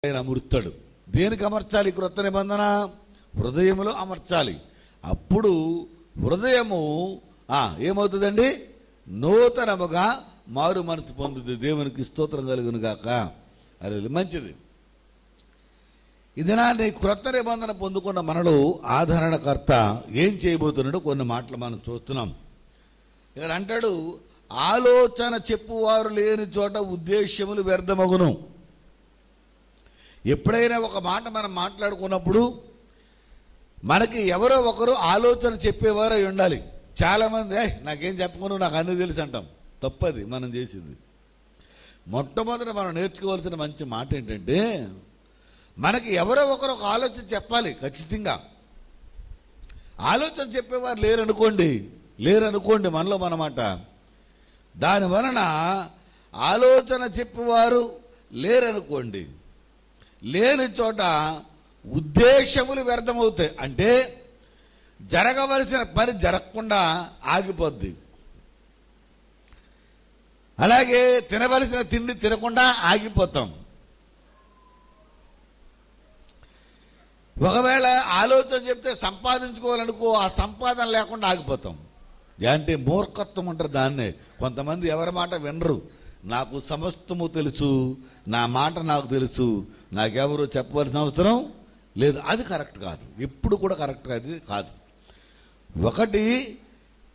ఆయన అమర్తాడు. దేనికి అమర్చాలి? క్రొత్త నిబంధన హృదయములో అమర్చాలి. అప్పుడు హృదయము ఏమవుతుందండి? నూతనముగా మారు మనసు పొందుతుంది. దేవునికి స్తోత్రం కలుగును గాక. అది మంచిది. ఇదినాన్ని క్రొత్త నిబంధన పొందుకున్న మనలో ఆదరణకర్త ఏం చేయబోతున్నాడో కొన్ని మాటలు మనం చూస్తున్నాం. ఇక్కడ అంటాడు, ఆలోచన చెప్పువారు లేని చోట ఉద్దేశ్యములు వ్యర్థమగును. ఎప్పుడైనా ఒక మాట మనం మాట్లాడుకున్నప్పుడు మనకి ఎవరో ఒకరు ఆలోచన చెప్పేవారు అయి ఉండాలి. చాలామంది నాకేం చెప్పుకున్నావు, నాకు అన్నీ తెలుసు అంటాం. తప్పది మనం చేసింది. మొట్టమొదట మనం నేర్చుకోవాల్సిన మంచి మాట ఏంటంటే, మనకి ఎవరో ఒకరు ఒక ఆలోచన చెప్పాలి. ఖచ్చితంగా ఆలోచన చెప్పేవారు లేరనుకోండి మనలో మనమాట. దాని వలన ఆలోచన చెప్పేవారు లేరనుకోండి, లేని చోట ఉద్దేశములు వ్యర్థమవుతాయి. అంటే జరగవలసిన పని జరగకుండా ఆగిపోద్ది. అలాగే తినవలసిన తిండి తినకుండా ఆగిపోతాం. ఒకవేళ ఆలోచన చెప్తే సంపాదించుకోవాలనుకో, ఆ సంపాదన లేకుండా ఆగిపోతాం. అంటే మూర్ఖత్వం అంటారు దాన్నే. కొంతమంది ఎవరి మాట వినరు. నాకు సమస్తము తెలుసు, నా మాట నాకు తెలుసు, నాకెవరు చెప్పవలసిన అవసరం లేదు. అది కరెక్ట్ కాదు. ఎప్పుడు కూడా కరెక్ట్ కాదు. ఒకటి,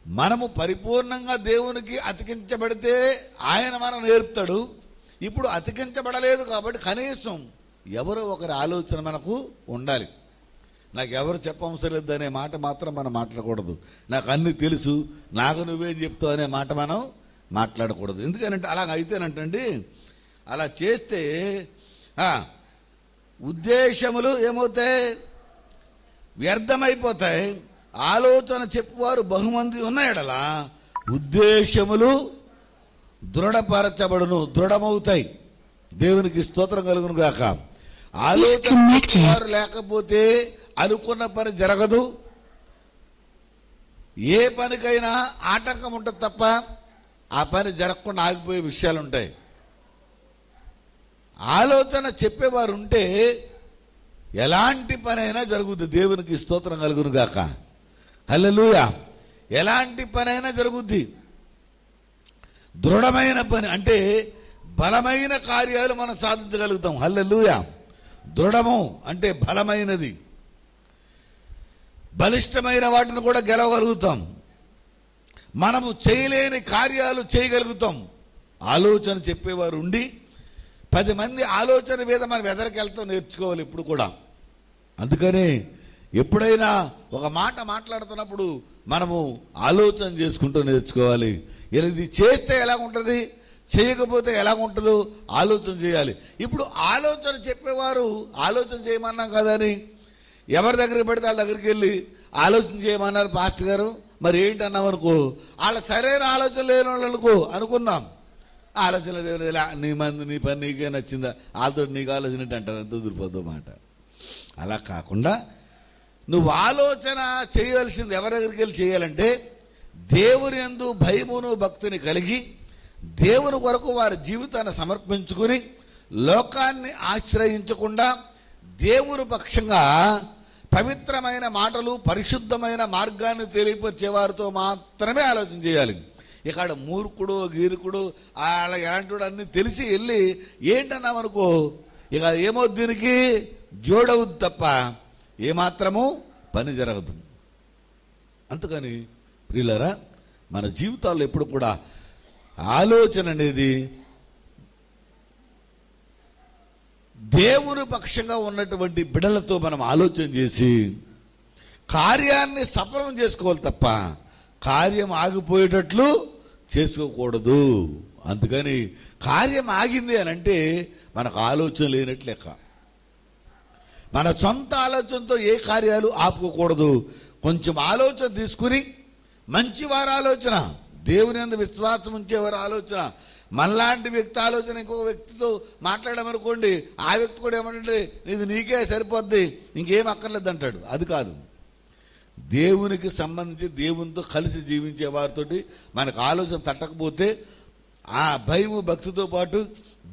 మనము పరిపూర్ణంగా దేవునికి అతికించబడితే ఆయన మనం నేర్పుతాడు. ఇప్పుడు అతికించబడలేదు కాబట్టి కనీసం ఎవరో ఒకరి ఆలోచన మనకు ఉండాలి. నాకు ఎవరు చెప్పవసరం లేదు అనే మాట మాత్రం మనం మాట్లాడకూడదు. నాకు అన్నీ తెలుసు, నాకు నువ్వేం చెప్తావు అనే మాట మనం మాట్లాడకూడదు. ఎందుకనంటే అలాగ అయితేనంటండి, అలా చేస్తే ఉద్దేశములు ఏమవుతాయి? వ్యర్థమైపోతాయి. ఆలోచన చెప్పువారు బహుమంది ఉన్నాయడలా ఉద్దేశములు దృఢమవుతాయి. దేవునికి స్తోత్రం కలుగును గాక. ఆలోచన చెప్పువారు లేకపోతే అనుకున్న పని జరగదు. ఏ పనికైనా ఆటంకం ఉంటుంది తప్ప ఆ పని జరగకుండా ఆగిపోయే విషయాలు ఉంటాయి. ఆలోచన చెప్పేవారు ఉంటే ఎలాంటి పని అయినా జరుగుద్ది. దేవునికి స్తోత్రం కలుగును గాక. హల్లెలూయా. ఎలాంటి పని అయినా జరుగుద్ది. దృఢమైన పని అంటే బలమైన కార్యాలు మనం సాధించగలుగుతాం. హల్లెలూయా. దృఢము అంటే బలమైనది, బలిష్టమైన వాటిని కూడా గెలవగలుగుతాం. మనము చేయలేని కార్యాలు చేయగలుగుతాం. ఆలోచన చెప్పేవారు ఉండి 10 మంది ఆలోచన మీద మనం ఎదరికెళ్తాం నేర్చుకోవాలి ఎప్పుడు కూడా. అందుకని ఎప్పుడైనా ఒక మాట మాట్లాడుతున్నప్పుడు మనము ఆలోచన చేసుకుంటూ నేర్చుకోవాలి. ఇది చేస్తే ఎలా ఉంటుంది, చేయకపోతే ఎలా ఉంటుందో ఆలోచన చేయాలి. ఇప్పుడు ఆలోచన చెప్పేవారు ఆలోచన చేయమన్నాం కదని ఎవరి దగ్గరికి పెడితే వాళ్ళ దగ్గరికి వెళ్ళి ఆలోచన చేయమన్నారు పాస్టర్ గారు, మరి ఏంటన్నాం అనుకో, వాళ్ళ సరైన ఆలోచన లేని వాళ్ళు అనుకుందాం. ఆలోచన నీ పని నీకే నచ్చిందా, వాళ్ళతో నీకు ఆలోచన అంటారు, ఎంతో దురిపోద్దు మాట. అలా కాకుండా నువ్వు ఆలోచన చేయవలసింది ఎవరి దగ్గరికి వెళ్ళి చేయాలంటే, దేవుని యందు భయమును భక్తిని కలిగి దేవుని కొరకు వారి జీవితాన్ని సమర్పించుకుని లోకాన్ని ఆశ్రయించకుండా దేవుని పక్షంగా పవిత్రమైన మాటలు పరిశుద్ధమైన మార్గాన్ని తెలియపరిచే వారితో మాత్రమే ఆలోచన చేయాలి. ఇక్కడ మూర్ఖుడు గీరుకుడు అలా ఎలాంటి అన్ని తెలిసి వెళ్ళి ఏంటన్నామనుకో, ఇక ఏమో దీనికి జోడవుద్ది తప్ప ఏమాత్రము పని జరగదు. అందుకని ప్రియులారా, మన జీవితాల్లో ఎప్పుడు కూడా ఆలోచన అనేది దేవుని పక్షంగా ఉన్నటువంటి బిడ్డలతో మనం ఆలోచన చేసి కార్యాన్ని సఫలం చేసుకోవాలి తప్ప కార్యం ఆగిపోయేటట్లు చేసుకోకూడదు. అందుకని కార్యం ఆగింది అని అంటే మనకు ఆలోచన లేనట్లు లెక్క. మన సొంత ఆలోచనతో ఏ కార్యాలు ఆపుకోకూడదు. కొంచెం ఆలోచన తీసుకుని మంచివారి ఆలోచన, దేవుని యందు విశ్వాసం ఉంచేవారి ఆలోచన, మనలాంటి వ్యక్తి ఆలోచన ఇంకొక వ్యక్తితో మాట్లాడమనుకోండి, ఆ వ్యక్తి కూడా ఏమంటే ఇది నీకే సరిపోద్ది, ఇంకేం అక్కర్లేదు అంటాడు. అది కాదు. దేవునికి సంబంధించి దేవునితో కలిసి జీవించే వారితోటి మనకు ఆలోచన తట్టకపోతే ఆ భయము భక్తితో పాటు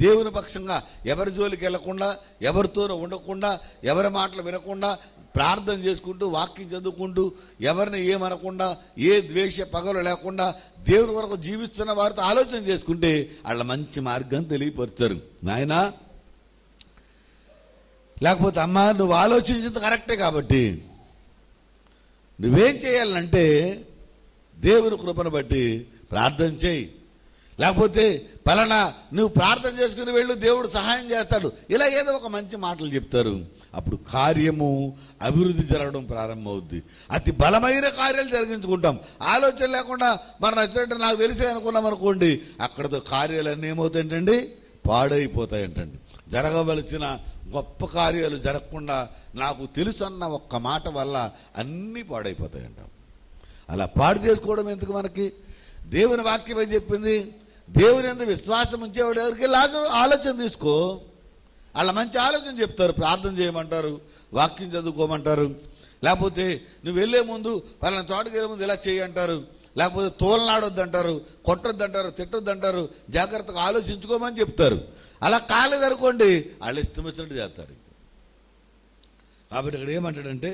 దేవుని పక్షంగా ఎవరి జోలికి వెళ్లకుండా, ఎవరితోనూ ఉండకుండా, ఎవరి మాటలు వినకుండా, ప్రార్థన చేసుకుంటూ, వాక్యం చదువుకుంటూ, ఎవరిని ఏమనకుండా, ఏ ద్వేష పగలు లేకుండా దేవుని వరకు జీవిస్తున్న వారితో ఆలోచన చేసుకుంటే వాళ్ళ మంచి మార్గం తెలియపరుస్తారు. నాయనా, లేకపోతే అమ్మా నువ్వు ఆలోచించింది కరెక్టే కాబట్టి నువ్వేం చేయాలంటే దేవుని కృపను బట్టి ప్రార్థన చేయి. లేకపోతే పలానా నువ్వు ప్రార్థన చేసుకుని వెళ్ళు, దేవుడు సహాయం చేస్తాడు, ఇలా ఏదో ఒక మంచి మాటలు చెప్తారు. అప్పుడు కార్యము అభివృద్ధి జరగడం ప్రారంభమవుద్ది. అతి బలమైన కార్యాలు జరిగించుకుంటాం. ఆలోచన లేకుండా మనం నచ్చినట్టు నాకు తెలిసే అనుకున్నాం అనుకోండి, అక్కడతో కార్యాలన్నీ ఏమవుతాయంటండి, పాడైపోతాయంటండి. జరగవలసిన గొప్ప కార్యాలు జరగకుండా నాకు తెలుసు అన్న ఒక్క మాట వల్ల అన్నీ పాడైపోతాయంట. అలా పాడు చేసుకోవడం ఎందుకు మనకి? దేవుని వాక్యం ఏం చెప్పింది? దేవుని యందు విశ్వాసం ఉంచేవాడు ఎవరికి ఆలోచన తీసుకో. అలా మంచి ఆలోచన చెప్తారు, ప్రార్థన చేయమంటారు, వాక్యం చదువుకోమంటారు. లేకపోతే నువ్వు వెళ్లే ముందు వాళ్ళని చోటుకి వెళ్ళే ముందు ఇలా చేయంటారు. లేకపోతే తోలనాడొద్దంటారు, కొట్టొద్దంటారు, తిట్టొద్దంటారు, జాగ్రత్తగా ఆలోచించుకోమని చెప్తారు. అలా కాలేదనుకోండి వాళ్ళు ఇష్టం వచ్చినట్టు చేస్తారు. కాబట్టి ఇక్కడ ఏమంటాడంటే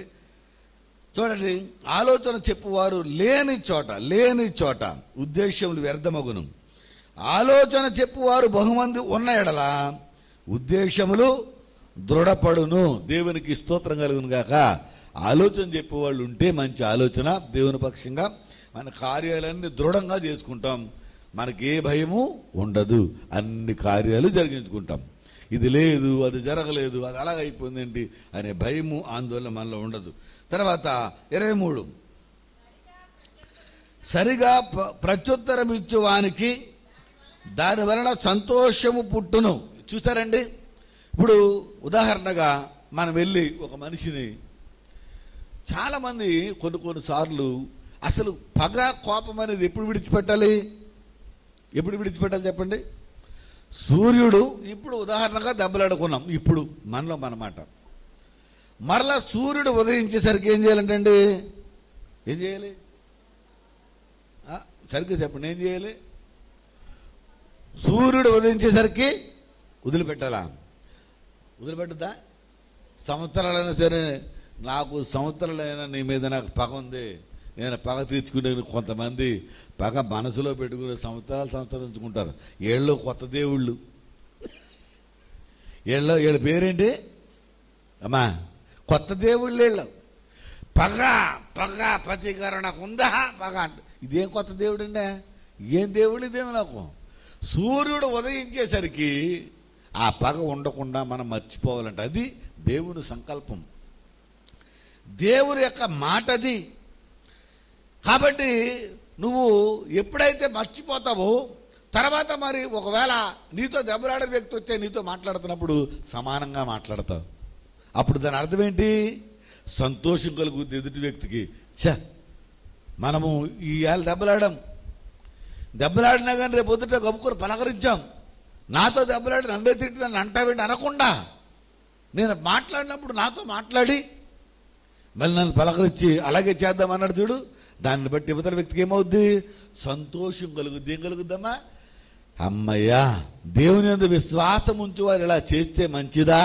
చూడండి, ఆలోచన చెప్పువారు లేని చోట ఉద్దేశములు వ్యర్థమగును. ఆలోచన చెప్పువారు బహుమంది ఉన్న ఎడల ఉద్దేశములు దృఢపడును. దేవునికి స్తోత్రం కలుగును గాక. ఆలోచన చెప్పేవాళ్ళు ఉంటే మంచి ఆలోచన, దేవుని పక్షంగా మన కార్యాలన్నీ దృఢంగా చేసుకుంటాం. మనకి ఏ భయము ఉండదు, అన్ని కార్యాలు జరిగించుకుంటాం. ఇది లేదు, అది జరగలేదు, అది అలాగైపోయిందేంటి అనే భయము ఆందోళన మనలో ఉండదు. తర్వాత 23, సరిగా ప్రత్యుత్తరం ఇచ్చువానికి దాని వలన సంతోషము పుట్టును. చూసారండి, ఇప్పుడు ఉదాహరణగా మనం వెళ్ళి ఒక మనిషిని, చాలామంది కొన్ని సార్లు అసలు పగ కోపం అనేది ఎప్పుడు విడిచిపెట్టాలి చెప్పండి? సూర్యుడు ఇప్పుడు ఉదాహరణగా దెబ్బలాడుకున్నాం, ఇప్పుడు మనలో మనమాట. మరలా సూర్యుడు ఉదయించేసరికి ఏం చేయాలంటే ఏం చేయాలి? సరిగ్గా చెప్పండి, ఏం చేయాలి? సూర్యుడు ఉదయించేసరికి వదిలిపెట్టాలా? వదిలిపెట్టద్దా? సంవత్సరాలైనా సరే, నాకు సంవత్సరాలైనా నీ మీద నాకు పగ ఉంది, నేను పగ తీర్చుకునే కొంతమంది పగ మనసులో పెట్టుకునే సంవత్సరాలు ఉంచుకుంటారు. ఏళ్ళు కొత్త దేవుళ్ళు, ఏళ్ళ పేరేంటి అమ్మా? కొత్త దేవుళ్ళు ఏళ్ళు. పగ ప్రతీకారం నాకు ఉందా పగ అంటే ఇదేం కొత్త దేవుడు అండి? ఏం దేవుడు ఇదేమి? నాకు సూర్యుడు ఉదయించేసరికి ఆ పగ ఉండకుండా మనం మర్చిపోవాలంట. అది దేవుని సంకల్పం, దేవుని యొక్క మాట అది. కాబట్టి నువ్వు ఎప్పుడైతే మర్చిపోతావో తర్వాత మరి ఒకవేళ నీతో దెబ్బలాడే వ్యక్తి వచ్చే నీతో మాట్లాడుతున్నప్పుడు సమానంగా మాట్లాడతావు. అప్పుడు దాని అర్థం ఏంటి? సంతోషం కలుగుద్ది ఎదుటి వ్యక్తికి. మనము ఈ ఏళ్ళ దెబ్బలాడినా కానీ రేపు పొద్దుట గమ్ముకొని పలకరించాం. నాతో దెబ్బలాడి నన్నే తిట్టి నన్ను అంటావేంటి అనకుండా, నేను మాట్లాడినప్పుడు నాతో మాట్లాడి మళ్ళీ నన్ను పలకరించి అలాగే చేద్దామన్నాడు చూడు. దాన్ని బట్టి ఇవతల వ్యక్తికి ఏమవుద్ది? సంతోషం కలుగుద్ది. ఏం కలుగుద్దమ్మా? అమ్మయ్యా, దేవుని యందు విశ్వాసం ఉంచి వారు ఇలా చేస్తే మంచిదా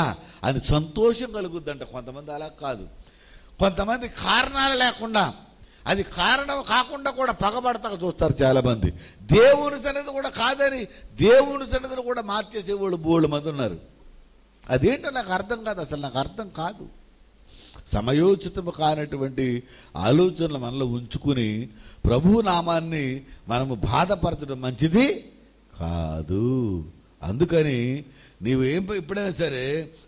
అని సంతోషం కలుగుద్దంట. కొంతమంది అలా కాదు, కొంతమంది కారణాలు లేకుండా, అది కారణం కాకుండా కూడా పగబడతా చూస్తారు చాలామంది. దేవుని సన్నిధి కూడా కాదని దేవుని సన్నిధిని కూడా మార్చేసేవాళ్ళు బోళ్ళు మంది ఉన్నారు. అదేంటో నాకు అర్థం కాదు, అసలు నాకు అర్థం కాదు. సమయోచితము కానటువంటి ఆలోచనలు మనలో ఉంచుకుని ప్రభు నామాన్ని మనము బాధపరచడం మంచిది కాదు. అందుకని నీవు ఎప్పుడైనా సరే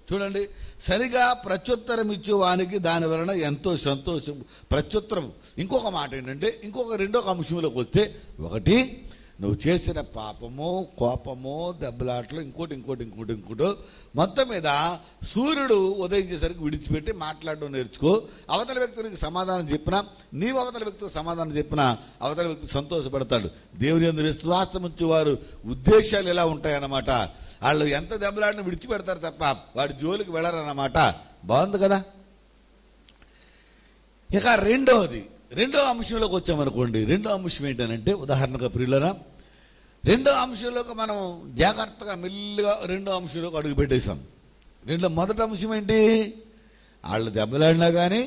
చూడండి, సరిగా ప్రత్యుత్తరం ఇచ్చేవానికి దాని వలన ఎంతో సంతోషం. ప్రత్యుత్తరం. ఇంకొక మాట ఏంటంటే, రెండో అంశంలోకి వస్తే, ఒకటి నువ్వు చేసిన పాపమో కోపమో దెబ్బలాటలో ఇంకోటి మొత్తం మీద సూర్యుడు ఉదయించేసరికి విడిచిపెట్టి మాట్లాడడం నేర్చుకో. అవతల వ్యక్తికి సమాధానం చెప్పినా, నీవు అవతల వ్యక్తికి సమాధానం చెప్పినా అవతల వ్యక్తి సంతోషపడతాడు. దేవుని యందు విశ్వాసం ఉంచేవారు ఉద్దేశాలు ఎలా ఉంటాయన్నమాట. వాళ్ళు ఎంత దెబ్బలాడినా విడిచిపెడతారు తప్ప వాడి జోలికి వెళ్ళరన్నమాట. బాగుంది కదా? ఇక రెండో అంశంలోకి వచ్చామనుకోండి. రెండో అంశం ఏంటనంటే, ఉదాహరణగా ప్రియులరా, రెండో అంశంలోకి మనం జాగ్రత్తగా మెల్లిగా రెండో అంశంలోకి అడుగు పెట్టేశాం. మొదటి అంశం ఏంటి? వాళ్ళు దెబ్బలాడినా కానీ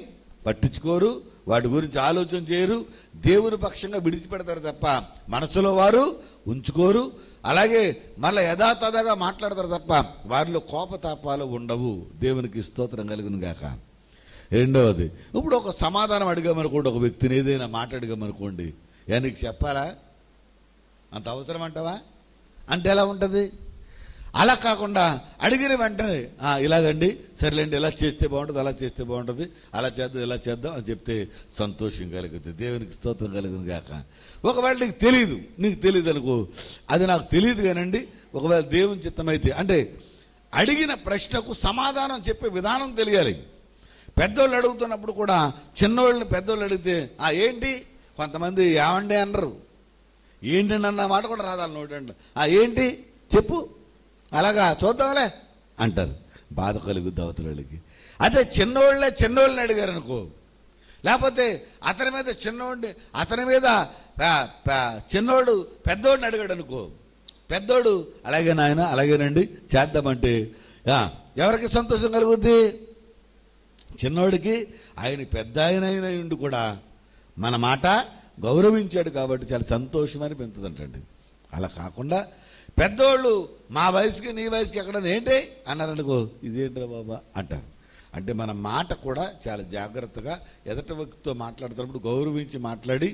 పట్టించుకోరు, వాటి గురించి ఆలోచన చేయరు, దేవుని పక్షంగా విడిచిపెడతారు తప్ప మనసులో వారు ఉంచుకోరు. అలాగే మళ్ళీ యథాతథగా మాట్లాడతారు తప్ప వారిలో కోపతాపాలు ఉండవు. దేవునికి స్తోత్రం కలుగును గాక. రెండవది, ఇప్పుడు ఒక సమాధానం అడిగామనుకోండి, ఒక వ్యక్తిని ఏదైనా మాట అడిగామనుకోండి, నీకు చెప్పాలా, అంత అవసరం అంటావా అంటే ఎలా ఉంటుంది? అలా కాకుండా అడిగిన వెంటనే ఇలాగండి, సరేలేండి, ఇలా చేస్తే బాగుంటుంది, అలా చేస్తే బాగుంటుంది, అలా చేద్దాం, ఇలా చేద్దాం అని చెప్తే సంతోషం కలుగుతుంది. దేవునికి స్తోత్రం కలుగును గాక. ఒకవేళ నీకు తెలియదు అనుకో, అది నాకు తెలియదు కానండి, ఒకవేళ దేవుని చిత్తమైతే అంటే అడిగిన ప్రశ్నకు సమాధానం చెప్పే విధానం తెలియాలి. పెద్దోళ్ళు అడుగుతున్నప్పుడు కూడా చిన్నోళ్ళని పెద్దోళ్ళు అడిగితే ఏంటి, కొంతమంది ఏమండి అనరు, ఏంటండి అన్న మాట కూడా రాదాలి నోటండి, ఏంటి చెప్పు, అలాగా చూద్దాంలే అంటారు. బాధ కలుగుద్ది అవతలకి. అదే చిన్నోళ్ళని అడిగారు అనుకో, లేకపోతే అతని మీద చిన్నోడు పెద్దోడిని అడిగాడు అనుకో, పెద్దోడు అలాగే నాయన అలాగేనండి చేద్దామంటే ఎవరికి సంతోషం కలుగుద్ది? చిన్నోడికి. ఆయన పెద్ద ఆయన ఉండి కూడా మన మాట గౌరవించాడు కాబట్టి చాలా సంతోషం అని పెంచుతుంటండి. అలా కాకుండా పెద్దోళ్ళు మా వయసుకి నీ వయసుకి ఎక్కడ ఏంటి అన్నారనుకో, ఇదేంట్రా బాబా అంటారు. అంటే మన మాట కూడా చాలా జాగ్రత్తగా ఎదుటి వ్యక్తితో మాట్లాడుతున్నప్పుడు గౌరవించి మాట్లాడి,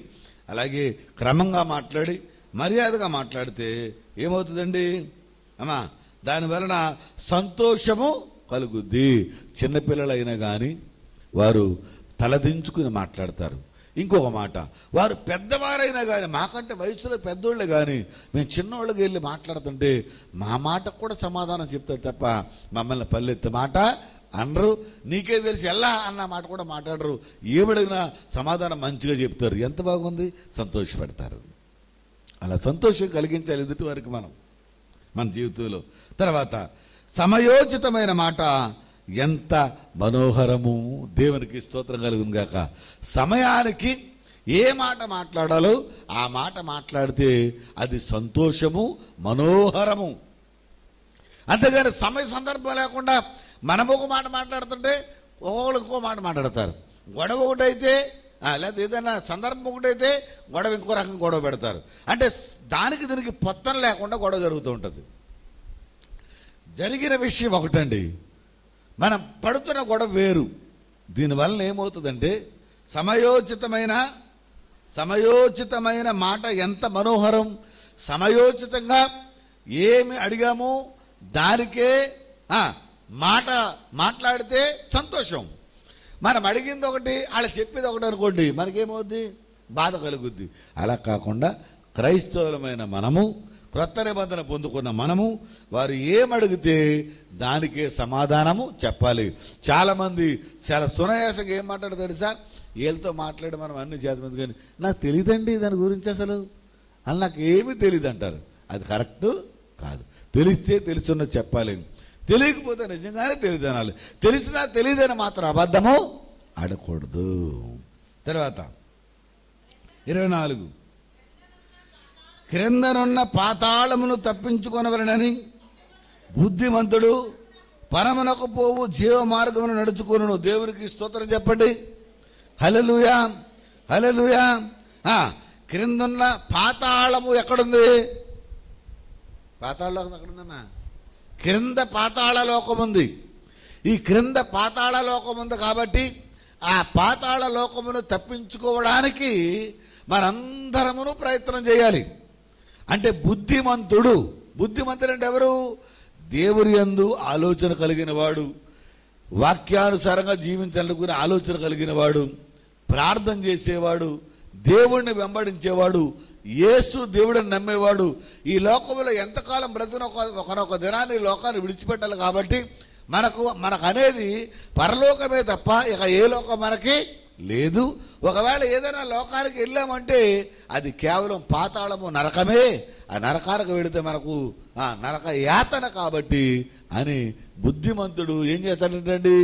అలాగే క్రమంగా మాట్లాడి మర్యాదగా మాట్లాడితే ఏమవుతుందండి అమ్మా, దానివలన సంతోషము కలుగుద్ది. చిన్నపిల్లలైనా కానీ వారు తలదించుకుని మాట్లాడతారు. ఇంకొక మాట, వారు పెద్దవారైనా కానీ, మాకంటే వయసులో పెద్దోళ్ళే కానీ మేము చిన్నోళ్ళకి వెళ్ళి మాట్లాడుతుంటే మా మాటకు కూడా సమాధానం చెప్తారు తప్ప మమ్మల్ని పల్లెత్తి మాట అనరు. నీకే తెలిసి ఎలా అన్న మాట కూడా మాట్లాడరు. ఏమడిగినా సమాధానం మంచిగా చెప్తారు. ఎంత బాగుంది, సంతోషపెడతారు. అలా సంతోషం కలిగించాలి ఎదుటి వారికి మన జీవితంలో. తర్వాత సమయోచితమైన మాట ఎంత మనోహరము. దేవునికి స్తోత్రం కలుగును గాక. సమయానికి ఏ మాట మాట్లాడాలో ఆ మాట మాట్లాడితే అది సంతోషము, మనోహరము. అంతేగాని సమయ సందర్భం లేకుండా మనం ఒక మాట మాట్లాడుతుంటే ఒకళ్ళు ఇంకో మాట మాట్లాడతారు. గొడవ ఒకటైతే లేదా ఏదైనా సందర్భం ఒకటైతే గొడవ ఇంకో రకంగా గొడవ పెడతారు. అంటే దానికి దీనికి పొత్తన లేకుండా గొడవ జరుగుతూ ఉంటుంది. జరిగిన విషయం ఒకటండి, మనం పడుతున్న గొడవ వేరు. దీనివల్ల ఏమవుతుందంటే సమయోచితమైన మాట ఎంత మనోహరం. సమయోచితంగా ఏమి అడిగామో దానికే మాట మాట్లాడితే సంతోషం. మనం అడిగింది ఒకటి, వాళ్ళు చెప్పేది ఒకటి అనుకోండి, మనకేమవుద్ది, బాధ కలుగుద్ది. అలా కాకుండా క్రైస్తవులమైన మనము, క్రొత్త నిబంధన పొందుకున్న మనము, వారు ఏమడిగితే దానికే సమాధానము చెప్పాలి. చాలామంది చాలా సునాయాసంగా ఏం మాట్లాడతారు తెలుసా, వీళ్ళతో మాట్లాడి మనం అన్ని చేతమంది కానీ నాకు తెలియదండి దాని గురించి, అసలు నాకు ఏమీ తెలియదు అంటారు. అది కరెక్ట్ కాదు. తెలిస్తే తెలుసున్న చెప్పాలి, తెలియకపోతే నిజంగానే తెలియదు అనాలి. తెలిసినా తెలియదని మాత్రం అబద్ధము ఆడకూడదు. తర్వాత 24, క్రిందనున్న పాతాళమును తప్పించుకొనవలెనని బుద్ధిమంతుడు పరమునకు పోవు జీవ మార్గమును నడుచుకొనును. దేవునికి స్తోత్రం చెప్పండి. హల్లెలూయా, హల్లెలూయా. క్రిందున్న పాతాళము ఎక్కడుంది? పాతాళలోకం ఎక్కడుందమ్మా? క్రింద పాతాళ లోకం ఉంది. ఈ క్రింద పాతాళ లోకం ఉంది కాబట్టి ఆ పాతాళ లోకమును తప్పించుకోవడానికి మనందరమును ప్రయత్నం చేయాలి. అంటే బుద్ధిమంతుడు అంటే ఎవరు? దేవుని యందు ఆలోచన కలిగిన వాడు, వాక్యానుసారంగా జీవించాలనుకునే ఆలోచన కలిగిన వాడు, ప్రార్థన చేసేవాడు, దేవుణ్ణి వెంబడించేవాడు, యేసు దేవుడిని నమ్మేవాడు. ఈ లోకంలో ఎంతకాలం బ్రతికిన ఒకనొక దినాన్ని లోకాన్ని విడిచిపెట్టాలి కాబట్టి మనకు అనేది పరలోకమే తప్ప ఇక ఏ లోకం మనకి లేదు. ఒకవేళ ఏదైనా లోకానికి వెళ్ళామంటే అది కేవలం పాతాళము, నరకమే. ఆ నరకానికి వెళితే మనకు నరక యాతన కాబట్టి అని బుద్ధిమంతుడు ఏం చేస్తాడంటండి,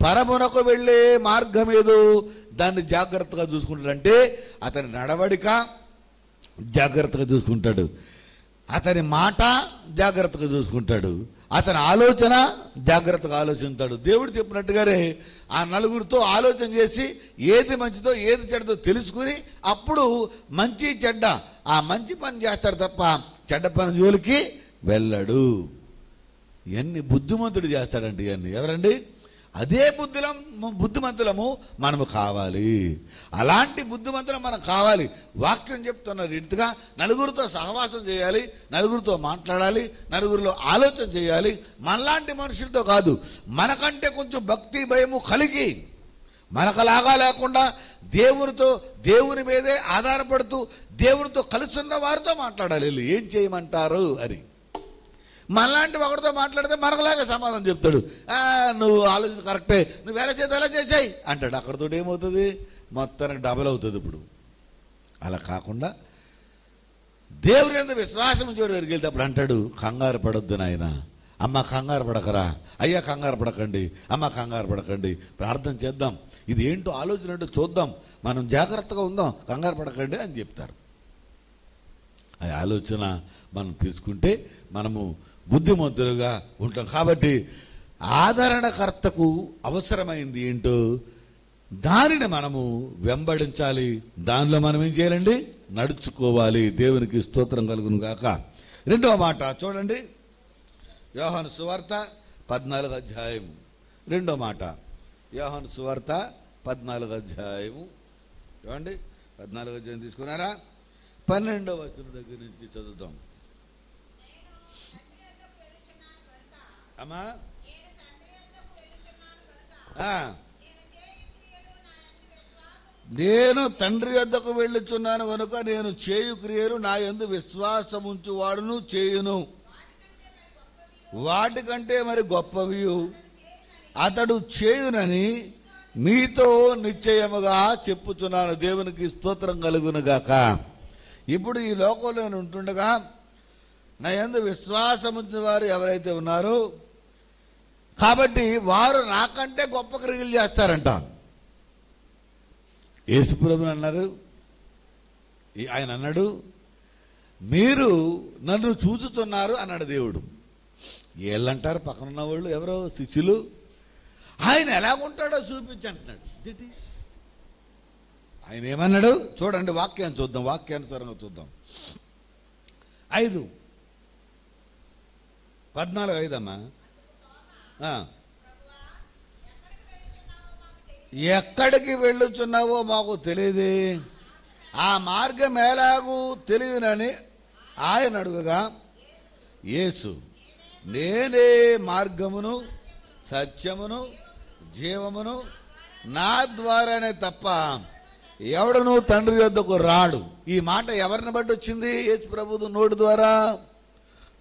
పరమునకు వెళ్ళే మార్గం ఏదో దాన్ని జాగ్రత్తగా చూసుకుంటాడంటే అతని నడవడిక జాగ్రత్తగా చూసుకుంటాడు. అతని మాట జాగ్రత్తగా చూసుకుంటాడు, అతని ఆలోచన జాగ్రత్తగా ఆలోచిస్తాడు. దేవుడు చెప్పినట్టుగానే ఆ నలుగురితో ఆలోచన చేసి ఏది మంచిదో ఏది చెడ్డదో తెలుసుకుని అప్పుడు మంచి చెడ్డ ఆ మంచి పని చేస్తాడు తప్ప చెడ్డ పని జోలికి వెళ్ళడు. ఇవన్నీ బుద్ధిమంతుడు చేస్తాడండి. ఇవన్నీ ఎవరండి? అదే బుద్ధిమంతులము మనము కావాలి. అలాంటి బుద్ధిమంతులం మనం కావాలి. వాక్యం చెప్తున్న రీతిగా నలుగురితో సహవాసం చేయాలి, నలుగురితో మాట్లాడాలి, నలుగురిలో ఆలోచన చేయాలి. మనలాంటి మనుషులతో కాదు, మనకంటే కొంచెం భక్తి భయము కలిగి మనకలాగా లేకుండా దేవుని మీదే ఆధారపడుతూ దేవునితో కలిసి ఉన్న వారితో మాట్లాడాలి. ఏం చేయమంటారు అని. మనలాంటి ఒకరితో మాట్లాడితే మనకులాగా సమాధానం చెప్తాడు. నువ్వు ఆలోచన కరెక్టే, నువ్వు ఎలా చేస్తే ఎలా చేసాయి అంటాడు. అక్కడితో ఏమవుతుంది? మొత్తానికి డబల్ అవుతుంది. ఇప్పుడు అలా కాకుండా దేవుని యందు విశ్వాసం చోటు వెరిగితే అప్పుడు అంటాడు, కంగారు పడొద్దు నాయన, అమ్మ కంగారు పడకరా, అయ్యా కంగారు పడకండి, అమ్మ కంగారు పడకండి, ప్రార్థన చేద్దాం, ఇది ఏంటో ఆలోచన ఏంటో చూద్దాం, మనం జాగ్రత్తగా ఉందాం, కంగారు పడకండి అని చెప్తారు. ఆ ఆలోచన మనం తీసుకుంటే మనము బుద్ధిమంతులుగా ఉంటాం. కాబట్టి ఆదరణకర్తకు అవసరమైంది ఏంటో దానిని మనము వెంబడించాలి. దానిలో మనం ఏం చేయాలండి? నడుచుకోవాలి. దేవునికి స్తోత్రం కలుగును గాక. రెండవ మాట చూడండి, యోహాను సువార్త 14వ అధ్యాయము. రెండో మాట యోహాను సువార్త 14వ అధ్యాయము. చూడండి, 14వ అధ్యాయం తీసుకున్నారా? 12వ వచనం దగ్గర నుంచి చదువుతాం. అమ్మా, నేను తండ్రి వద్దకు వెళ్ళుచున్నాను కనుక నేను చేయు క్రియలు నా యందు విశ్వాసముంచు వాడును చేయును, వాటికంటే మరి గొప్పవి అతడు చేయునని మీతో నిశ్చయముగా చెప్పుచున్నాను. దేవునికి స్తోత్రం కలుగును గాక. ఇప్పుడు ఈ లోకంలో నేను ఉంటుండగా నా యందు విశ్వాసముంచిన వారు ఎవరైతే ఉన్నారో కాబట్టి వారు నాకంటే గొప్ప క్రియలు చేస్తారంట. యేసుప్రభుని అన్నారు, ఆయన అన్నాడు, మీరు నన్ను చూచుతున్నారు అన్నాడు దేవుడు. ఏళ్ళంటారు పక్కన ఉన్న వాళ్ళు, ఎవరో శిష్యులు, ఆయన ఎలాగుంటాడో చూపించంటున్నాడు. ఆయన ఏమన్నాడు చూడండి, వాక్యాన్ని చూద్దాం, వాక్యానుసారంగా చూద్దాం. 5:14 అమ్మా. ఎక్కడికి వెళ్ళుచున్నావో మాకు తెలియదే, ఆ మార్గం ఎలాగూ తెలియనని ఆయన అడుగగా యేసు, నేనే మార్గమును సత్యమును జీవమును, నా ద్వారానే తప్ప ఎవడను తండ్రి యొద్దకు రాడు. ఈ మాట ఎవరిని బట్టి వచ్చింది? యేసు ప్రభువు నోటి ద్వారా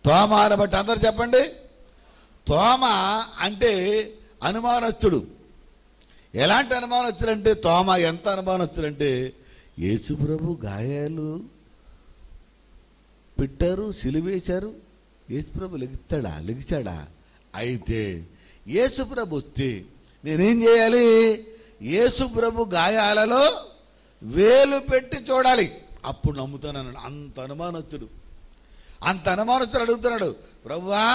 తోమాను బట్టి. అందరు చెప్పండి. తోమ అంటే అనుమానస్తుడు. ఎలాంటి అనుమానస్తుడంటే తోమ ఎంత అనుమానస్తుడంటే, యేసు ప్రభు గాయాలు పెట్టారు, సిలువేశారు, యేసు ప్రభు లెగిచాడా? అయితే యేసు ప్రభు వస్తే నేనేం చేయాలి? యేసు ప్రభు గాయాలలో వేలు పెట్టి చూడాలి, అప్పుడు నమ్ముతానన్నాడు. అంత అనుమానస్తుడు అడుగుతున్నాడు, ప్రభువా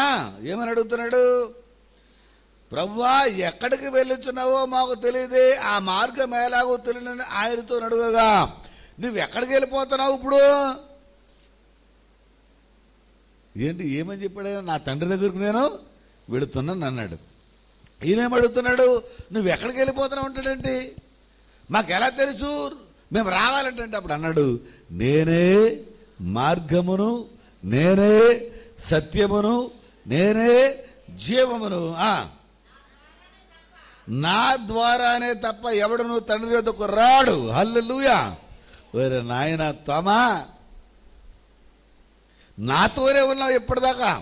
ఏమని అడుగుతున్నాడు? ప్రభువా ఎక్కడికి వెళ్ళుచున్నావో మాకు తెలియదే, ఆ మార్గం ఎలాగో తెలియని ఆయనతో అడుగగా, నువ్వు ఎక్కడికి వెళ్ళిపోతున్నావు ఇప్పుడు? ఏంటి ఏమని చెప్పాడు? నా తండ్రి దగ్గరకు నేను వెళుతున్నాను అన్నాడు. ఈయనేమడుగుతున్నాడు? నువ్వు ఎక్కడికి వెళ్ళిపోతున్నావు అంటాడేంటి? మాకు ఎలా తెలుసు మేము రావాలంటే? అప్పుడు అన్నాడు, నేనే మార్గమును, నేనే సత్యమును, నేనే జీవమును, నా ద్వారానే తప్ప ఎవడును తండ్రి వద్దకు రాడు. హల్లెలూయా. వేరే నాయన తమా, నాతోనే ఉన్నావు ఎప్పటిదాకా,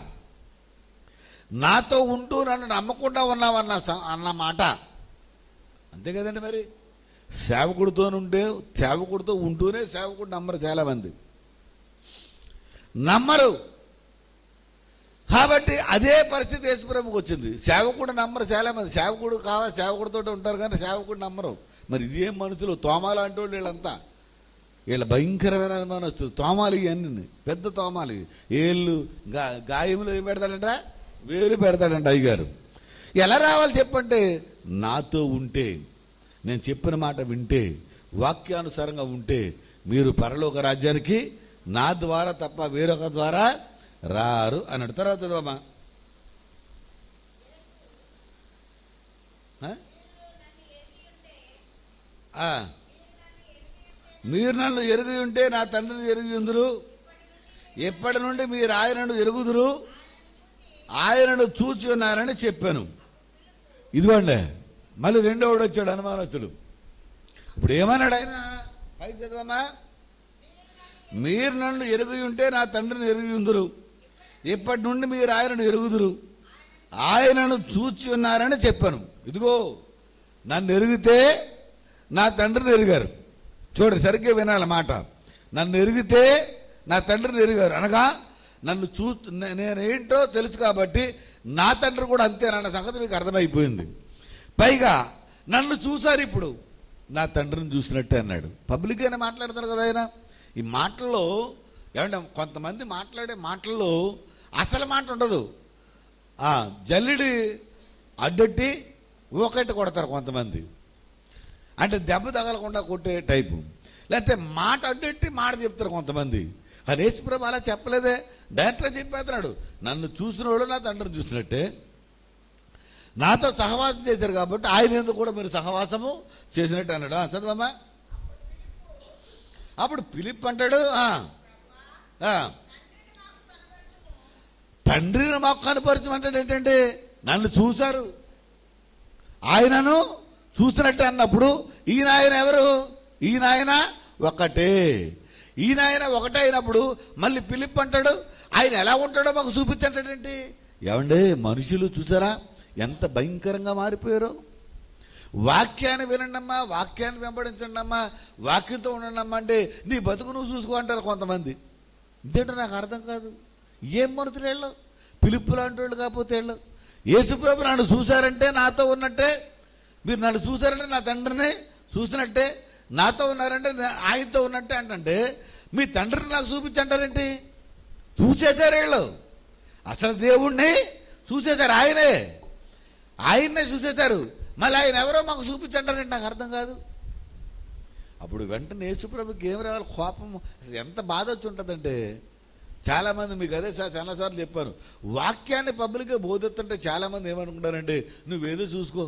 నాతో ఉంటూ నన్ను నమ్మకుండా ఉన్నావన్న మాట అంతే కదండి. మరి సేవకుడితో ఉంటూనే సేవకుడు నమ్మరు, చాలా మంది నమ్మరు. కాబట్టి అదే పరిస్థితి యేసుప్రభుకి వచ్చింది. సేవకుడు నమ్మరు చాలా మంది. సేవకుడితో ఉంటారు కానీ సేవకుడు నమ్మరు. మరి ఇదేం మనుషులు, తోమ లాంటి వాళ్ళు వీళ్ళంతా. వీళ్ళ భయంకరమైన అనుమానస్తులు. తోమాలు ఇవన్నీ పెద్ద తోమాలు, ఏళ్ళు గాయములు ఏం పెడతాడంట, వేలు పెడతాడంట అయ్యగారు. ఎలా రావాలి చెప్పంటే, నాతో ఉంటే, నేను చెప్పిన మాట వింటే, వాక్యానుసారంగా ఉంటే మీరు పరలోక రాజ్యానికి నా ద్వారా తప్ప వేరొక ద్వారా రారు అన్నాడు. తర్వాత చదవమ్మా. మీరు నన్ను ఎరుగి ఉంటే నా తండ్రిని ఎరుగి ఉందురు, ఎప్పటి నుండి మీరు ఆయనను ఎరుగుదురు, ఆయనను చూచి ఉన్నారని చెప్పాను. ఇదిగోండి మళ్ళీ రెండోడు వచ్చాడు అనుమానస్తుడు. ఇప్పుడు ఏమన్నాడు ఆయన? పైకి చదవమ్మా. మీరు నన్ను ఎరుగి ఉంటే నా తండ్రిని ఎరుగి ఉందురు, ఇప్పటి నుండి మీరు ఆయనను ఎరుగుదురు, ఆయనను చూచి ఉన్నారని చెప్పాను. ఇదిగో నన్ను ఎరిగితే నా తండ్రిని ఎరిగారు. చూడండి, సరిగ్గా వినాలి మాట. నన్ను ఎరిగితే నా తండ్రిని ఎరిగారు అనగా నన్ను నేనేంటో తెలుసు కాబట్టి నా తండ్రి కూడా అంతేనన్న సంగతి మీకు అర్థమైపోయింది. పైగా నన్ను చూశారు, ఇప్పుడు నా తండ్రిని చూసినట్టే అన్నాడు. పబ్లిక్ అయినా మాట్లాడతారు కదా ఆయన. ఈ మాటల్లో ఏమంటే కొంతమంది మాట్లాడే మాటల్లో అసలు మాట ఉండదు. జల్లిడి అడ్డొట్టి ఒకటి కొడతారు కొంతమంది, అంటే దెబ్బ తగలకుండా కొట్టే టైపు. లేకపోతే మాట అడ్డెట్టి మాట చెప్తారు కొంతమంది. కానీ యేసుప్రభు అలా చెప్పలేదే, డైరెక్ట్గా చెప్పేస్తున్నాడు. నన్ను చూసిన వాళ్ళు నా తండ్రిని చూసినట్టే. నాతో సహవాసం చేశారు కాబట్టి ఆయన ఎందుకు కూడా మీరు సహవాసము చేసినట్టు అన్నాడు. చదవమ్మా. అప్పుడు ఫిలిప్ అంటాడు, తండ్రిని మాకు కనపరచమంటాడు. ఏంటంటే నన్ను చూశారు, ఆయనను చూసినట్టు అన్నప్పుడు ఈయన ఆయన ఎవరు? ఈయన ఆయన ఒకటే. ఈయన ఆయన ఒకటే అయినప్పుడు మళ్ళీ ఫిలిప్ అంటాడు ఆయన ఎలా ఉంటాడో మాకు చూపించంటాడేంటి? ఏమంటే మనుషులు చూసారా ఎంత భయంకరంగా మారిపోయారో? వాక్యాన్ని వినండమ్మా, వాక్యాన్ని వెంబడించండి అమ్మా, వాక్యంతో ఉండండి అమ్మా అంటే నీ బతుకు నువ్వు చూసుకో అంటారు కొంతమంది. ఇదేంటో నాకు అర్థం కాదు. ఏం మనుషులు వీళ్ళు? ఫిలిప్ లాంటి వాళ్ళు కాకపోతే వీళ్ళు. యేసుప్రభు నన్ను చూశారంటే నాతో ఉన్నట్టే, మీరు నన్ను చూశారంటే నా తండ్రిని చూసినట్టే, నాతో ఉన్నారంటే ఆయనతో ఉన్నట్టే అంటే మీ తండ్రిని నాకు చూపించంటారేంటి? చూసేశారు వీళ్ళు. అసలు దేవుణ్ణి చూసేశారు, ఆయన్నే చూసేశారు. మళ్ళీ ఆయన ఎవరో మాకు చూపించంటారంటే నాకు అర్థం కాదు. అప్పుడు వెంటనే యేసుప్రభుకి ఏం రావాలి? కోపం. అసలు ఎంత బాధ వచ్చి ఉంటుందంటే, చాలామంది మీకు అదే చాలాసార్లు చెప్పాను, వాక్యాన్ని పబ్లిక్గా బోధిస్తుంటే చాలామంది ఏమనుకుంటారంటే నువ్వేదో చూసుకో,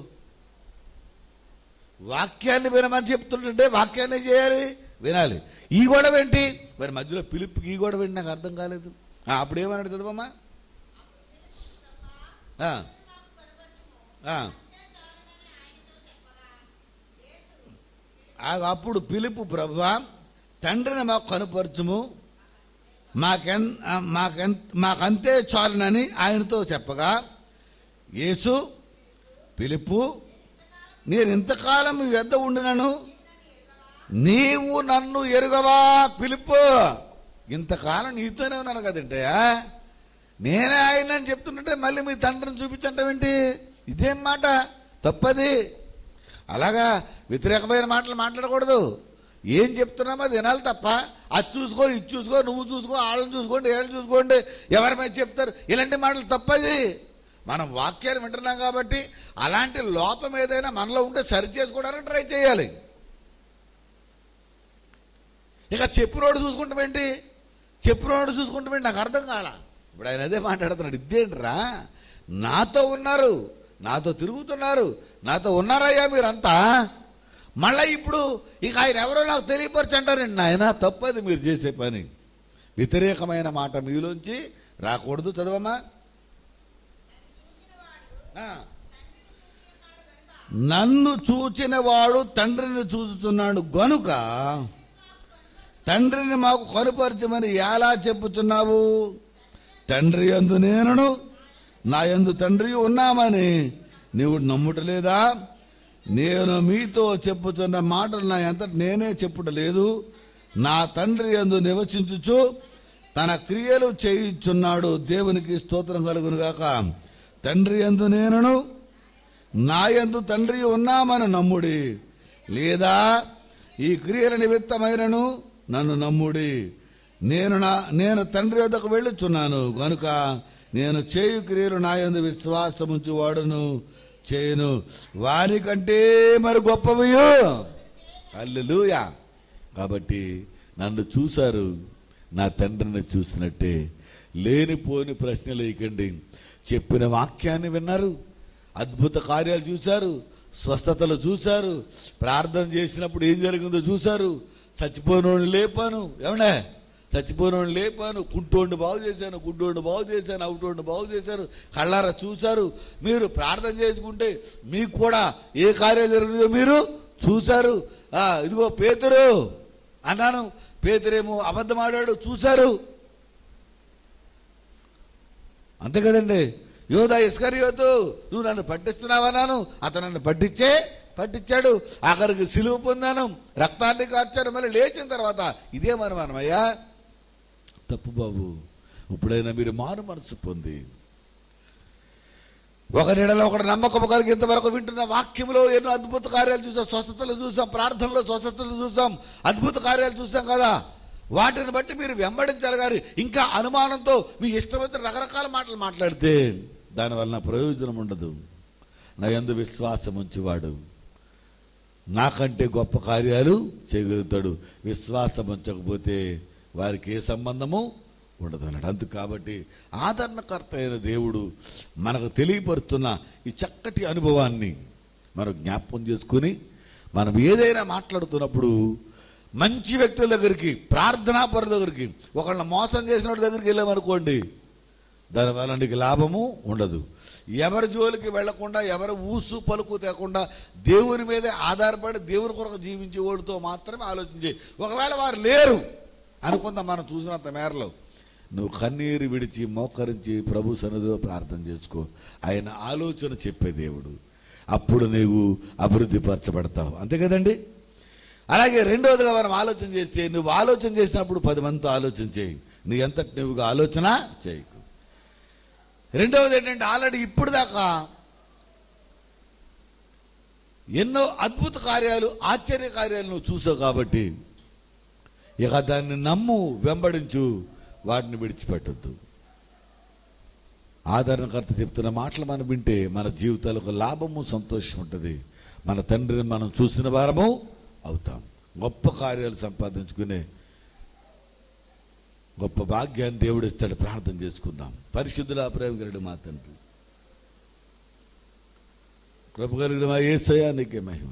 వాక్యాన్ని వినమని చెప్తుంటే వాక్యాన్ని చేయాలి, వినాలి. ఈ గొడవ ఏంటి మరి మధ్యలో? పిలుపుకి ఈ గొడవ ఏంటి నాకు అర్థం కాలేదు. అప్పుడు ఏమన్నాడు చదవమ్మా. అప్పుడు పిలుపు, ప్రభువా తండ్రిని మాకు కనుపరచుము, మాకంతే చాలునని ఆయనతో చెప్పగా, యేసు పిలుపు నేను ఇంతకాలం మీ వద్ద ఉండినను నీవు నన్ను ఎరుగవా? పిలుపు ఇంతకాలం నీతోనే ఉన్నాను కదంటే, నేనే ఆయన అని చెప్తున్నట్టే మళ్ళీ మీ తండ్రిని చూపించంటావేంటి? ఇదేం మాట? తప్పది. అలాగా వ్యతిరేకమైన మాటలు మాట్లాడకూడదు. ఏం చెప్తున్నామో అది వినాలి తప్ప అది చూసుకో, ఇది చూసుకో, నువ్వు చూసుకో, వాళ్ళని చూసుకోండి, వీళ్ళని చూసుకోండి, ఎవరి మీద చెప్తారు, ఇలాంటి మాటలు తప్పది. మనం వాక్యాన్ని వింటున్నాం కాబట్టి అలాంటి లోపం ఏదైనా మనలో ఉంటే సరి చేసుకోవడానికి ట్రై చేయాలి. ఇక చెప్పినోడు చూసుకుంటామేంటి నాకు అర్థం కాల. ఇప్పుడు ఆయన అదే మాట్లాడుతున్నాడు. ఇదేంట్రా, నాతో ఉన్నారు, నాతో తిరుగుతున్నారు, నాతో ఉన్నారయ్యా మీరంతా, మళ్ళీ ఇప్పుడు ఇక ఆయన ఎవరో నాకు తెలియపరచంటారండి. నాయన తప్పది మీరు చేసే పని. వ్యతిరేకమైన మాట మీలోంచి రాకూడదు. చదవమ్మా. నన్ను చూచిన వాడు తండ్రిని చూస్తున్నాడు గనుక తండ్రిని మాకు కనుపరచమని ఎలా చెప్పుచున్నావు? తండ్రి యందు నేనును నా యందు తండ్రి ఉన్నామని నీవు నమ్ముటలేదా? నేను మీతో చెప్పుచున్న మాటలు నా అంతట నేనే చెప్పుటలేదు, నా తండ్రి యందు నివసించుచు తన క్రియలు చేయుచున్నాడు. దేవునికి స్తోత్రం కలుగును గాక. తండ్రి యందు నేనును నా యందు తండ్రి ఉన్నామని నమ్ముడి, లేదా ఈ క్రియల నిమిత్తమైనను నన్ను నమ్ముడి. నేను తండ్రి వద్దకు వెళ్ళుచున్నాను గనుక నేను చేయు క్రియలు నా యందు విశ్వాసముంచు వాడును చేయను, వారికంటే మరి గొప్పవియు. హల్లెలూయా. కాబట్టి నన్ను చూశారు, నా తండ్రిని చూసినట్టే. లేనిపోని ప్రశ్నలు వేయకండి. చెప్పిన వాక్యాన్ని విన్నారు, అద్భుత కార్యాలు చూశారు, స్వస్థతలు చూశారు, ప్రార్థన చేసినప్పుడు ఏం జరిగిందో చూశారు. చచ్చిపోయినోడిని లేపాను, ఏమన్నా చచ్చిపోయినోడిని లేపాను, కుంటోడిని బాగు చేశాను, గుడ్డోడిని బాగు చేశాను, అవుటోడిని బాగు చేశారు, కళ్ళారా చూశారు. మీరు ప్రార్థన చేసుకుంటే మీకు కూడా ఏ కార్యం జరిగిందో మీరు చూశారు. ఇదిగో పేతురు అన్నాను, పేతురేమో అబద్ధమాడాడు, చూశారు. అంతే కదండి. యోధా ఇస్కరియోతు, నువ్వు నన్ను పట్టిస్తున్నావన్నాను, అతను నన్ను పట్టించాడు. ఆఖరికి సిలువ పొందాను, రక్తాన్ని కార్చాను, మళ్ళీ లేచిన తర్వాత ఇదే మనమయ్యా. తప్పు బాబు. ఇప్పుడైనా మీరు మారు మనసు పొంది ఒక నీడలో ఒకటి నమ్మకం కలిగి ఇంతవరకు వింటున్న వాక్యంలో ఎన్నో అద్భుత కార్యాలు చూసాం, స్వస్థతలు చూసాం, ప్రార్థనలో స్వస్థతలు చూసాం, అద్భుత కార్యాలు చూసాం కదా. వాటిని బట్టి మీరు వెంబడించాలి. కానీ ఇంకా అనుమానంతో మీ ఇష్టమైతే రకరకాల మాటలు మాట్లాడితే దానివల్ల ప్రయోజనం ఉండదు. నా యందు విశ్వాసం ఉంచేవాడు నాకంటే గొప్ప కార్యాలు చేయగలుగుతాడు. విశ్వాసం ఉంచకపోతే వారికి ఏ సంబంధము ఉండదు అన్నాడు. అందుకు కాబట్టి ఆదరణకర్త అయిన దేవుడు మనకు తెలియపరుస్తున్న ఈ చక్కటి అనుభవాన్ని మనం జ్ఞాపకం చేసుకుని మనం ఏదైనా మాట్లాడుతున్నప్పుడు మంచి వ్యక్తుల దగ్గరికి, ప్రార్థనాపరుల దగ్గరికి, ఒకళ్ళని మోసం చేసిన వాడి దగ్గరికి వెళ్ళామనుకోండి, దానివల్ల నీకు లాభము ఉండదు. ఎవరి జోలికి వెళ్లకుండా, ఎవరి ఊసు పలుకు తేకుండా దేవుని మీదే ఆధారపడి దేవుని కొరకు జీవించే వాడితో మాత్రమే ఆలోచించే. ఒకవేళ వారు లేరు అనుకుందాం, మనం చూసినంత మేరలో నువ్వు కన్నీరు విడిచి మోకరించి ప్రభు సన్నిధిలో ప్రార్థన చేసుకో. ఆయన ఆలోచన చెప్పే దేవుడు. అప్పుడు నీవు అభివృద్ధి పరచబడతావు. అంతే కదండి. అలాగే రెండవదిగా మనం ఆలోచన చేస్తే, నువ్వు ఆలోచన చేసినప్పుడు 10 మందితో ఆలోచన చేయి, నీ అంతటి నువ్వుగా ఆలోచన చేయకు. రెండవది ఏంటంటే, ఆల్రెడీ ఇప్పుడు దాకా ఎన్నో అద్భుత కార్యాలు, ఆశ్చర్య కార్యాలు నువ్వు చూసావు కాబట్టి ఇక దాన్ని నమ్ము, వెంబడించు, వాటిని విడిచిపెట్టద్దు. ఆదరణకర్త చెప్తున్న మాటలు మనం వింటే మన జీవితాలకు లాభము, సంతోషం ఉంటుంది. మన తండ్రిని మనం చూసిన వారము అవుతాం. గొప్ప కార్యాలు సంపాదించుకునే గొప్ప భాగ్యాన్ని దేవుడు ఇస్తాడు. ప్రార్థన చేసుకుందాం. పరిశుద్ధుల ప్రేమగలుడు మా తండ్రి, కృపగలుగుడు మా యేసయ్యా, నీకే మహిమ.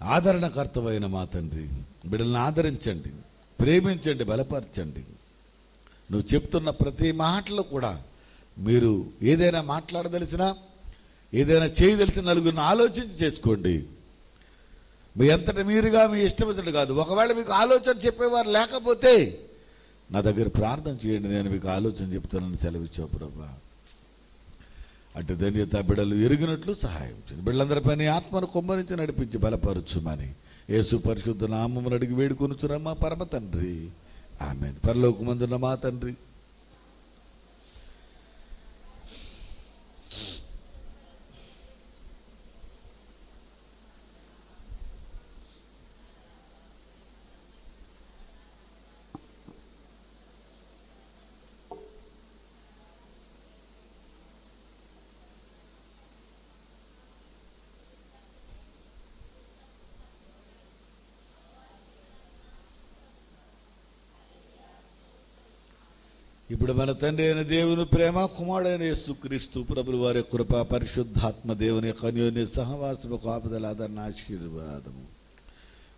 ఆదరణకర్తమైన మా తండ్రి, బిడ్డలను ఆదరించండి, ప్రేమించండి, బలపరచండి. నువ్వు చెప్తున్న ప్రతి మాటలో కూడా మీరు ఏదైనా మాట్లాడదలిసినా, ఏదైనా చేయదలిసిన నలుగురిని ఆలోచించి చేసుకోండి. మీ అంతటి మీరుగా మీ ఇష్టమైనట్టు కాదు. ఒకవేళ మీకు ఆలోచన చెప్పేవారు లేకపోతే నా దగ్గర ప్రార్థన చేయండి, నేను మీకు ఆలోచన చెప్తానని సెలవిచ్చావు ప్రభా. అటు ధన్యత బిడ్డలు ఎరిగినట్లు సహాయం చేయండి. బిడ్డలందరి పని ఆత్మను కొమ్మరించి నడిపించి బలపరచుమని యేసు పరిశుద్ధ నామమును అడిగి వేడుకొనుచున్నాం మా పరమ తండ్రి, ఆమేన్. పరలోకమందున్న మా తండ్రి, ఇప్పుడు మన తండ్రి అయిన దేవుని ప్రేమ, కుమారుడైన యేసుక్రీస్తు ప్రభుల వారి కృప, పరిశుద్ధాత్మ దేవుని యొక్క అన్యోన్య సహవాసము, కాపుదల, ఆదరణ, ఆశీర్వాదము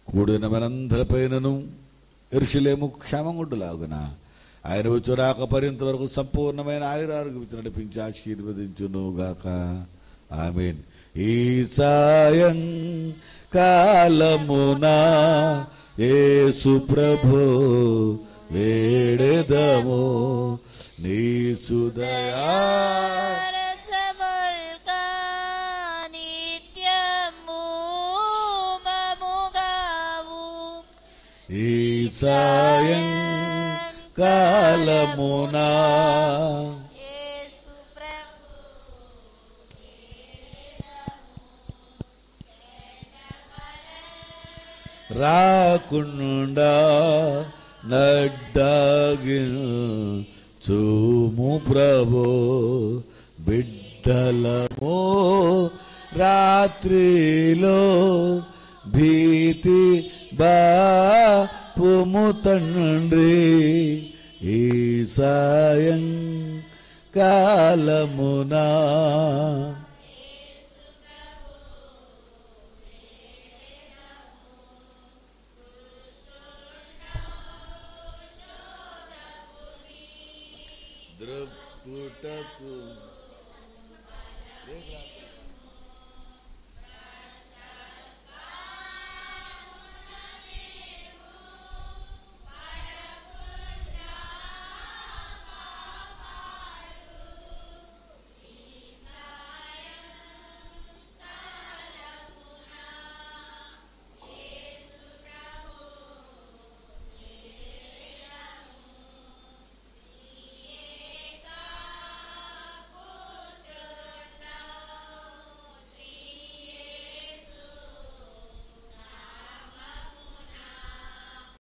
కూడిన మనందరిపైనను యెరూషలేము క్షేమగుండులాగున ఆయన వచ్చి రాక పర్యంత వరకు సంపూర్ణమైన ఆయురారోగ్యం నడిపించి ఆశీర్వదించునుగాక. ఆమేన్. ఈ సాయం కాలమున యేసు ప్రభు వేడెదము నీ సుదయా ఈ సాయం కాలమునా రాకుండా నడ్డాగించుము ప్రభో. బిడ్డలమో రాత్రిలో భీతి బాపుము తండ్రి. ఈ సాయం కాలమునా దృక్కుటకు